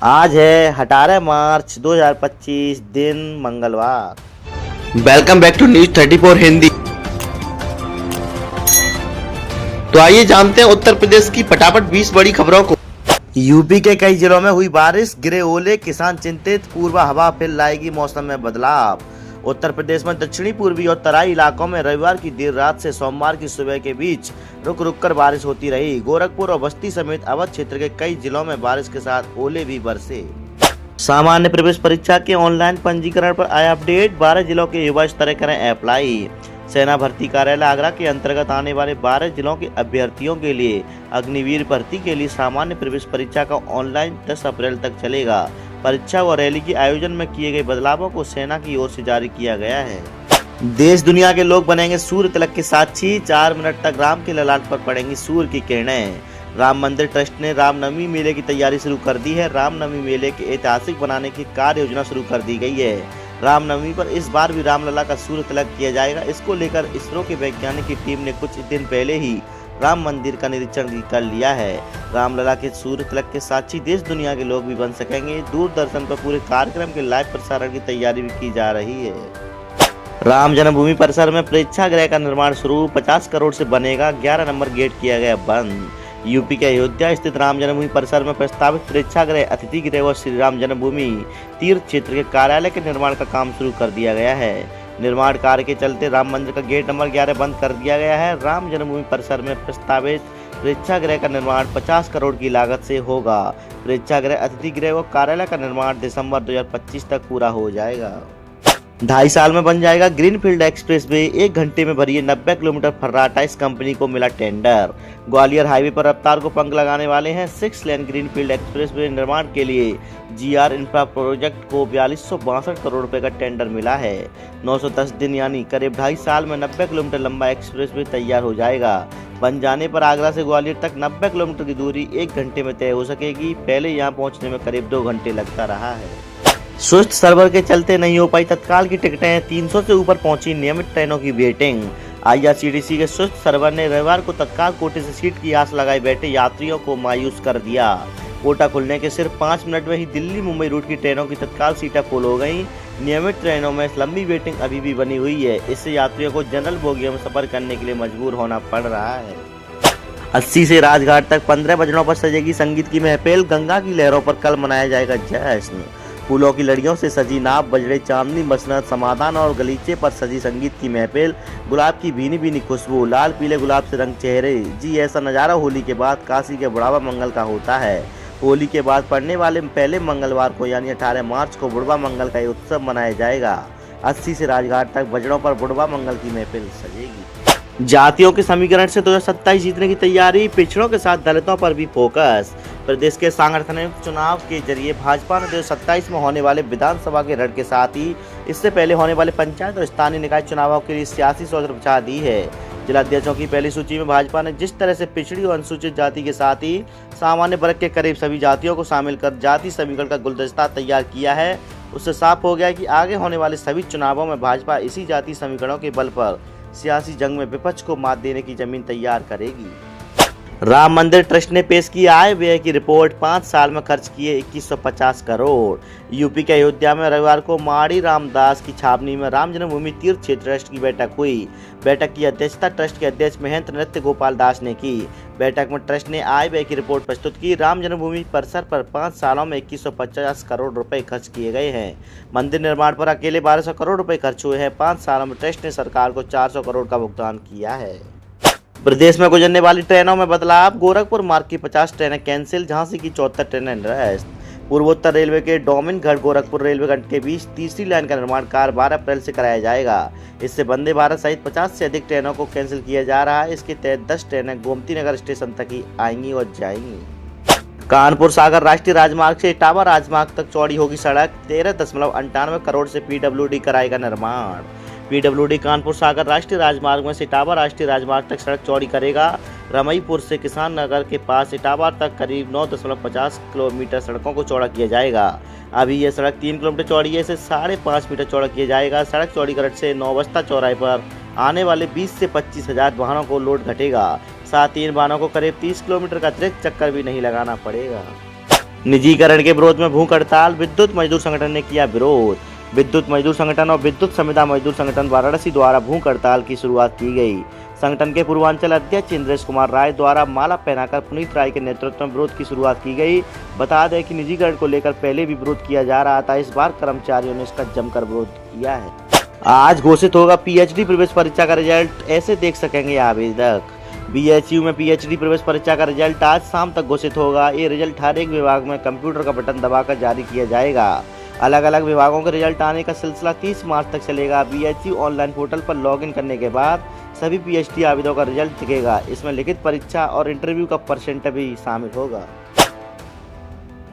आज है 18 मार्च 2025 दिन मंगलवार। Welcome back to news 34 Hindi. तो आइए जानते हैं उत्तर प्रदेश की फटाफट 20 बड़ी खबरों को। यूपी के कई जिलों में हुई बारिश, गिरे ओले, किसान चिंतित, पूर्वा हवा फिर लाएगी मौसम में बदलाव। उत्तर प्रदेश में दक्षिणी पूर्वी और तराई इलाकों में रविवार की देर रात से सोमवार की सुबह के बीच रुक रुक कर बारिश होती रही। गोरखपुर और बस्ती समेत अवध क्षेत्र के कई जिलों में बारिश के साथ ओले भी बरसे। सामान्य प्रवेश परीक्षा के ऑनलाइन पंजीकरण पर आया अपडेट। 12 जिलों के युवा इस तरह करें अप्लाई। सेना भर्ती कार्यालय आगरा के अंतर्गत आने वाले 12 जिलों के अभ्यर्थियों के लिए अग्निवीर भर्ती के लिए सामान्य प्रवेश परीक्षा का ऑनलाइन 10 अप्रैल तक चलेगा। परीक्षा व रैली के आयोजन में किए गए बदलावों को सेना की ओर से जारी किया गया है। देश दुनिया के लोग बनेंगे सूर्य तिलक के साक्षी। 4 मिनट तक राम के ललाट पर पड़ेंगी सूर्य की किरणें। राम मंदिर ट्रस्ट ने रामनवमी मेले की तैयारी शुरू कर दी है। रामनवमी मेले के ऐतिहासिक बनाने की कार्य योजना शुरू कर दी गई है। रामनवमी पर इस बार भी रामलला का सूर्य तिलक किया जाएगा। इसको लेकर इसरो के वैज्ञानिक की टीम ने कुछ दिन पहले ही राम मंदिर का निरीक्षण कर लिया है। रामलला के सूर्य तिलक के साक्षी देश दुनिया के लोग भी बन सकेंगे। दूरदर्शन पर पूरे कार्यक्रम के लाइव प्रसारण की तैयारी भी की जा रही है। राम जन्मभूमि परिसर में प्रेक्षागृह का निर्माण शुरू। 50 करोड़ से बनेगा। 11 नंबर गेट किया गया बंद। यूपी के अयोध्या स्थित राम जन्मभूमि परिसर में प्रस्तावित प्रेक्षागृह, अतिथि गृह व श्री राम जन्मभूमि तीर्थ क्षेत्र के कार्यालय के निर्माण का काम शुरू कर दिया गया है। निर्माण कार्य के चलते राम मंदिर का गेट नंबर 11 बंद कर दिया गया है। राम जन्मभूमि परिसर में प्रस्तावित प्रेक्षागृह का निर्माण 50 करोड़ की लागत से होगा। प्रेक्षागृह, अतिथि गृह व कार्यालय का निर्माण दिसंबर 2025 तक पूरा हो जाएगा। 2.5 साल में बन जाएगा ग्रीनफील्ड एक्सप्रेसवे। 1 घंटे में भरिए 90 किलोमीटर फर्राटा। इस कंपनी को मिला टेंडर। ग्वालियर हाईवे पर रफ्तार को पंख लगाने वाले हैं। 6 लेन ग्रीनफील्ड एक्सप्रेसवे निर्माण के लिए GR इंफ्रा प्रोजेक्ट को 4262 करोड़ रुपए का टेंडर मिला है। 910 दिन यानी करीब 2.5 साल में 90 किलोमीटर लंबा एक्सप्रेसवे तैयार हो जाएगा। बन जाने पर आगरा से ग्वालियर तक 90 किलोमीटर की दूरी 1 घंटे में तय हो सकेगी। पहले यहाँ पहुँचने में करीब 2 घंटे लगता रहा है। सुस्त सर्वर के चलते नहीं हो पाई तत्काल की टिकटें। 300 से ऊपर पहुंची नियमित ट्रेनों की वेटिंग। IRCTC के सुस्त सर्वर ने रविवार को तत्काल कोटे से सीट की आस लगाए बैठे यात्रियों को मायूस कर दिया। कोटा खुलने के सिर्फ 5 मिनट में ही दिल्ली मुंबई रूट की ट्रेनों की तत्काल सीटें फुल हो गईं। नियमित ट्रेनों में लंबी वेटिंग अभी भी बनी हुई है। इससे यात्रियों को जनरल बोगियों में सफर करने के लिए मजबूर होना पड़ रहा है। 80 से राजघाट तक 15 बजनों पर सजेगी संगीत की महफिल। गंगा की लहरों पर कल मनाया जाएगा जश्न। फूलों की लड़ियों से सजी नाव, बजड़े, चांदनी, मसनद, समाधान और गलीचे पर सजी संगीत की महफिल। गुलाब की भीनी भीनी खुशबू, लाल पीले गुलाब से रंग चेहरे। जी ऐसा नज़ारा होली के बाद काशी के बुढ़ावा मंगल का होता है। होली के बाद पड़ने वाले पहले मंगलवार को यानी 18 मार्च को बुढ़वा मंगल का ये उत्सव मनाया जाएगा। 80 से राजघाट तक बजड़ों पर बुढ़वा मंगल की महफिल सजेगी। जातियों के समीकरण से 2027 जीतने की तैयारी। पिछड़ों के साथ दलितों पर भी फोकस। प्रदेश के सांगठनिक चुनाव के जरिए भाजपा ने 2027 में होने वाले विधानसभा के रण के साथ ही इससे पहले होने वाले पंचायत और स्थानीय निकाय चुनावों के लिए सियासी सोच बिछा दी है। जिलाध्यक्षों की पहली सूची में भाजपा ने जिस तरह से पिछड़ी और अनुसूचित जाति के साथ ही सामान्य वर्ग के करीब सभी जातियों को शामिल कर जाति समीकरण का गुलदस्ता तैयार किया है, उससे साफ हो गया कि आगे होने वाले सभी चुनावों में भाजपा इसी जाति समीकरणों के बल पर सियासी जंग में विपक्ष को मात देने की जमीन तैयार करेगी। राम मंदिर ट्रस्ट ने पेश की आय व्यय की रिपोर्ट। 5 साल में खर्च किए 2150 करोड़। यूपी के अयोध्या में रविवार को माड़ी रामदास की छावनी में राम जन्मभूमि तीर्थ क्षेत्र ट्रस्ट की बैठक हुई। बैठक की अध्यक्षता ट्रस्ट के अध्यक्ष महेंद्र नृत्य गोपाल दास ने की। बैठक में ट्रस्ट ने आय व्यय की रिपोर्ट प्रस्तुत की। राम जन्मभूमि परिसर पर 5 सालों में 2150 करोड़ रुपए खर्च किए गए हैं। मंदिर निर्माण पर अकेले 1200 करोड़ रुपए खर्च हुए हैं। 5 सालों में ट्रस्ट ने सरकार को 400 करोड़ का भुगतान किया है। प्रदेश में गुजरने वाली ट्रेनों में बदलाव। गोरखपुर मार्ग की 50 ट्रेनें कैंसिल। झांसी की 74 ट्रेनें निरस्त। पूर्वोत्तर रेलवे के डोमिनगढ़ गोरखपुर रेलवे खंड के बीच तीसरी लाइन का निर्माण कार्य 12 अप्रैल से कराया जाएगा। इससे वंदे भारत सहित 50 से अधिक ट्रेनों को कैंसिल किया जा रहा है। इसके तहत 10 ट्रेनें गोमती नगर स्टेशन तक ही आएंगी और जाएंगी। कानपुर सागर राष्ट्रीय राजमार्ग से इटावा राजमार्ग तक चौड़ी होगी सड़क। 13.98 करोड़ से PWD कराएगा निर्माण। PWD कानपुर सागर राष्ट्रीय राजमार्ग में से इटावा राष्ट्रीय राजमार्ग तक सड़क चौड़ी करेगा। रमईपुर से किसान नगर के पास इटावा तक करीब 9.50 किलोमीटर सड़कों को चौड़ा किया जाएगा। अभी यह सड़क 3 किलोमीटर चौड़ी है, इसे 5.5 मीटर चौड़ा किया जाएगा। सड़क चौड़ीकरण से नौबस्ता चौराहे पर आने वाले 20 से 25 हजार वाहनों को लोड घटेगा। साथ ही इन वाहनों को करीब 30 किलोमीटर का अतिरिक्त चक्कर भी नहीं लगाना पड़ेगा। निजीकरण के विरोध में भूख हड़ताल, विद्युत मजदूर संगठन ने किया विरोध। विद्युत मजदूर संगठन और विद्युत संविदा मजदूर संगठन वाराणसी द्वारा भूख हड़ताल की शुरुआत की गई। संगठन के पूर्वांचल अध्यक्ष इंद्रेश कुमार राय द्वारा माला पहनाकर पुनीत राय के नेतृत्व में विरोध की शुरुआत की गई। बता दें कि निजीकरण को लेकर पहले भी विरोध किया जा रहा था, इस बार कर्मचारियों ने इसका जमकर विरोध किया है। आज घोषित होगा पीएचडी प्रवेश परीक्षा का रिजल्ट, ऐसे देख सकेंगे आवेदक। बीएचयू में पीएचडी प्रवेश परीक्षा का रिजल्ट आज शाम तक घोषित होगा। ये रिजल्ट हर एक विभाग में कंप्यूटर का बटन दबाकर जारी किया जाएगा। अलग अलग विभागों के रिजल्ट आने का सिलसिला 30 मार्च तक चलेगा। बीएचयू ऑनलाइन पोर्टल पर लॉगिन करने के बाद सभी पीएचडी आवेदकों का रिजल्ट दिखेगा। इसमें लिखित परीक्षा और इंटरव्यू का परसेंट भी शामिल होगा।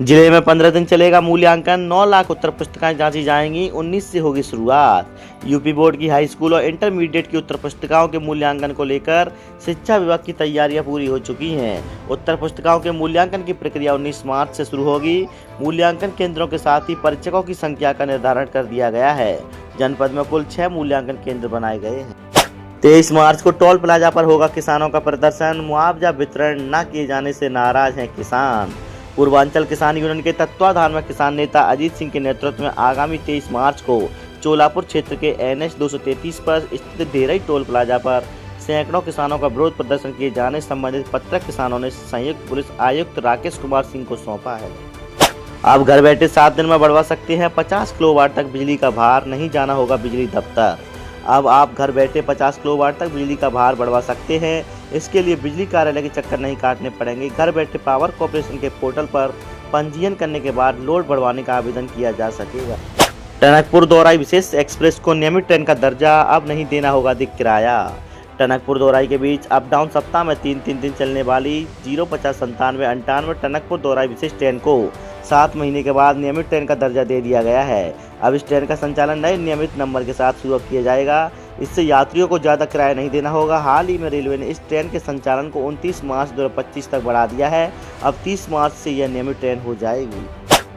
जिले में 15 दिन चलेगा मूल्यांकन, 9 लाख उत्तर पुस्तिकाएं जांची जाएंगी, 19 से होगी शुरुआत। यूपी बोर्ड की हाई स्कूल और इंटरमीडिएट की उत्तर पुस्तिकाओं के मूल्यांकन को लेकर शिक्षा विभाग की तैयारियां पूरी हो चुकी हैं। उत्तर पुस्तिकाओं के मूल्यांकन की प्रक्रिया 19 मार्च से शुरू होगी। मूल्यांकन केंद्रों के साथ ही परीक्षकों की संख्या का निर्धारण कर दिया गया है। जनपद में कुल 6 मूल्यांकन केंद्र बनाए गए हैं। 23 मार्च को टोल प्लाजा पर होगा किसानों का प्रदर्शन, मुआवजा वितरण न किए जाने से नाराज हैं किसान। पूर्वांचल किसान यूनियन के तत्वाधान में किसान नेता अजीत सिंह के नेतृत्व में आगामी 23 मार्च को चोलापुर क्षेत्र के NH 233 पर स्थित ढेरई टोल प्लाजा पर सैकड़ों किसानों का विरोध प्रदर्शन किए जाने संबंधित पत्र किसानों ने संयुक्त पुलिस आयुक्त राकेश कुमार सिंह को सौंपा है। अब घर बैठे 7 दिन में बढ़वा सकते हैं 50 किलोवाट तक बिजली का भार, नहीं जाना होगा बिजली दफ्तर। अब आप घर बैठे 50 किलोवाट तक बिजली का भार बढ़वा सकते हैं। इसके लिए बिजली कार्यालय के चक्कर नहीं काटने पड़ेंगे। घर बैठे पावर कॉर्पोरेशन के पोर्टल पर पंजीयन करने के बाद लोड बढ़वाने का आवेदन किया जा सकेगा। टनकपुर दौराई विशेष एक्सप्रेस को नियमित ट्रेन का दर्जा, अब नहीं देना होगा अधिक किराया। टनकपुर दौराई के बीच अप डाउन सप्ताह में 3 दिन चलने वाली 0509798 टनकपुर दौराई विशेष ट्रेन को 7 महीने के बाद नियमित ट्रेन का दर्जा दे दिया गया है। अब इस ट्रेन का संचालन नए नियमित नंबर के साथ शुरू किया जाएगा। इससे यात्रियों को ज़्यादा किराया नहीं देना होगा। हाल ही में रेलवे ने इस ट्रेन के संचालन को 29 मार्च 2025 तक बढ़ा दिया है। अब 30 मार्च से यह नियमित ट्रेन हो जाएगी।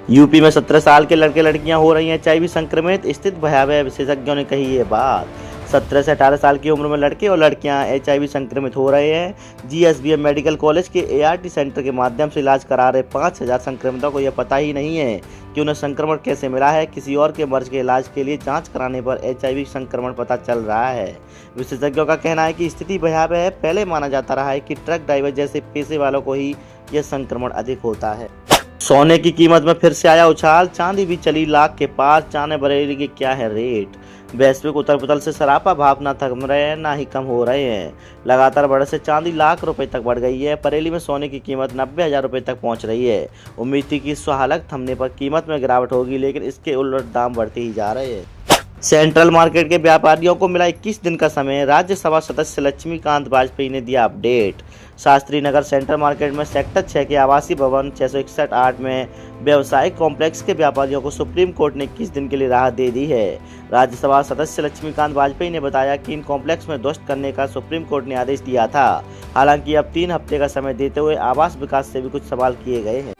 यूपी में 17 साल के लड़के लड़कियां हो रही हैं HIV संक्रमित, स्थिति भयावह, विशेषज्ञों ने कही ये बात। 17 से 18 साल की उम्र में लड़के और लड़कियां HIV संक्रमित हो रहे हैं। GSBM मेडिकल कॉलेज के ART सेंटर के माध्यम से इलाज करा रहे 5000 संक्रमितों को यह पता ही नहीं है कि उन्हें संक्रमण कैसे मिला है। किसी और के मर्ज के इलाज के लिए जांच कराने पर HIV संक्रमण पता चल रहा है। विशेषज्ञों का कहना है कि स्थिति भयावह है। पहले माना जाता रहा है कि ट्रक ड्राइवर जैसे पेशे वालों को ही यह संक्रमण अधिक होता है। सोने की कीमत में फिर से आया उछाल, चांदी भी चली लाख के पार। चांदी बरेली के क्या है रेट? वैश्विक उथल पुथल से सरापा भाव ना थम रहे हैं ना ही कम हो रहे हैं। लगातार बढ़ने से चांदी लाख रुपए तक बढ़ गई है। बरेली में सोने की कीमत 90,000 रुपए तक पहुंच रही है। उम्मीद थी कि इस हालत थमने पर कीमत में गिरावट होगी, लेकिन इसके उलट दाम बढ़ते ही जा रहे हैं। सेंट्रल मार्केट के व्यापारियों को मिला 21 दिन का समय, राज्यसभा सदस्य लक्ष्मीकांत वाजपेयी ने दिया update. Shastri Nagar central market में सेक्टर 6 के आवासीय भवन 661-8 में व्यवसायिक कॉम्प्लेक्स के व्यापारियों को सुप्रीम कोर्ट ने 21 दिन के लिए राहत दे दी है। राज्यसभा सदस्य लक्ष्मीकांत वाजपेयी ने बताया कि इन कॉम्प्लेक्स में ध्वस्त करने का सुप्रीम कोर्ट ने आदेश दिया था। हालांकि अब 3 हफ्ते का समय देते हुए आवास विकास से भी कुछ सवाल किए गए हैं।